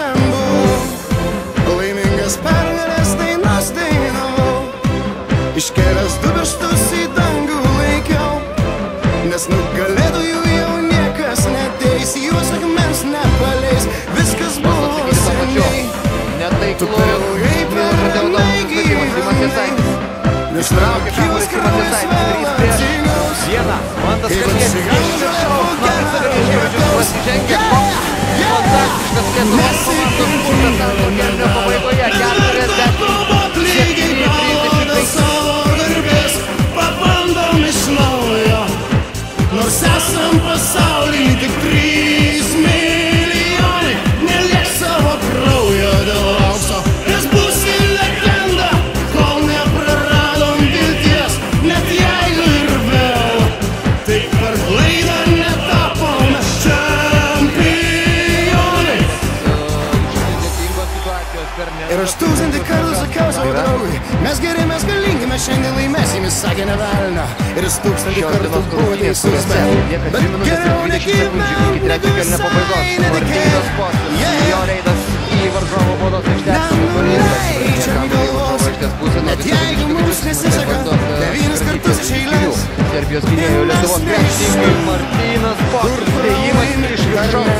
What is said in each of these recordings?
ten buvau, laimingas pergalės dainas dainavau, iškėlęs du pirštus į dangų laikiau, nes nugalėtojų jau niekas neteis, juos akmens nepaleis, viskas buvo seniai. Tu per ilgai prarandai gyvenimą, neštrauk juos kraujas vėl atsigaus, kaip atsigaus žavo gerą pasižengia fantastiškas Lietuvos komandos burtas antro kėlinio pabaigoje 40-35. Pabandom iš naujo, nors esam pasauly tik 3 milijonai, neliek savo kraujo dėl aukso, nes būsi legenda, kol nepraradom vilties, net jeigu ir vėl, tik per klaidą netapome čempionai. Ir aš 1000 kartų sakiau savo draugui, mes geri, mes galingi, mes šiandien laimėsim, jis sakė ne velnio. Ir jis 1000 kartų buvo teisus, bet geriau negyvent, negu visai netikėt. Jo reidas į varžovo baudos aikštelę. Nenuleidžiam galvos, net jeigu mums nesiseka 9 kartus iš eilės. Serbijos gynėjų Lietuvos krepšininkai Martynas Pocius, dėjimas iš viršaus.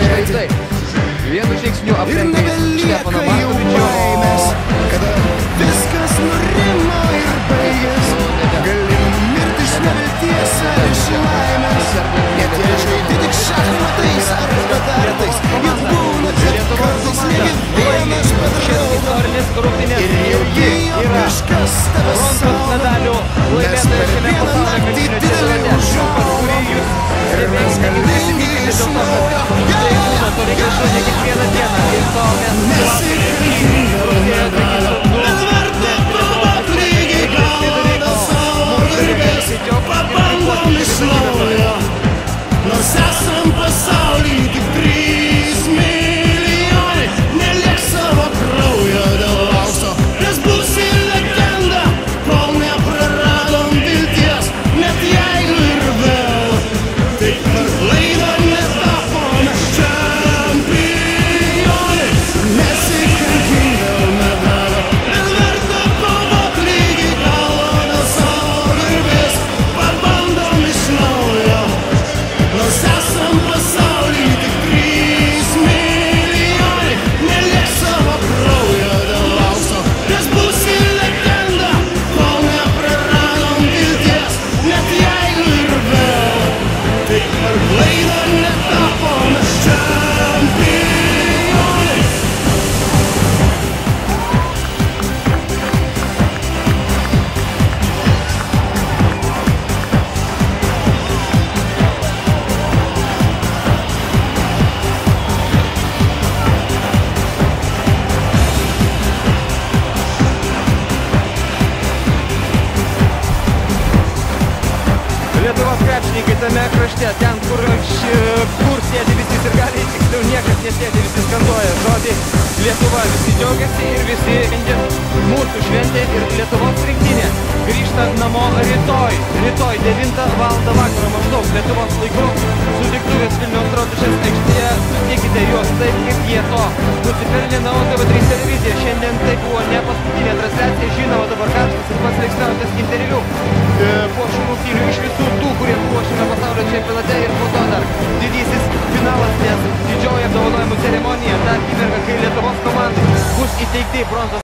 Štai taip. Vienu žingsniu aplenkė Štefaną Markovičių. Kada viskas nurimo ir baigės, gali mirti iš nevilties ar iš laimės. Net jei žaidi tik šachmatais ar bedartais, juk būna čia kartais negyvienas padarau. Ir jau bijo kažkas tave saugo, nes per vieną naktį didelį užuolą. Ir mes galingi iš naujo, pabandom iš naujo, nors esam pasauly tik 3 milijonai, neliek savo kraujo dėl aukso, nes būsi legenda, kol nepraradom vilties, net jeigu ir vėl, tik per klaidą netapome čempionai. Nesikankink dėl medalio, nes verta kovot lygiai galo dėl savo garbės. Pabandom iš naujo, nors esam pasauly tik 3 milijonai, neliek savo kraujo dėl aukso, nes būsi legenda, kol nepraradom vilties, net jeigu ir vėl, tik per klaidą netapome čempionai. Lietuvos krepšininkai tame krašte, ten kur sėdi visi ir gali, tiksliau niekas nesėdi, visi skanduoja žodį Lietuva, visi džiaugiasi ir visi šiandien mūsų šventė ir Lietuvos rinktinė grįžta namo rytoj 9 valandą vakaro maždaug Lietuvos laiku sutiktuvės Vilniaus Rotušės aikštėje, sutikite juos taip, kaip jie to nusipelnė. Na, o TV3 televizija šiandien tai buvo ne paskutinė transliacija, žinoma dabar karštas ir pats linksmiausias interviu po šių rungtynių iš visų tų, kurie buvo šiame pasaulio čempionate, ir po to dar didysis finalas, nes didžioji apdovanojimų ceremonija, ta akimirka, kai Lietuvos komandai bus įteikti bronzos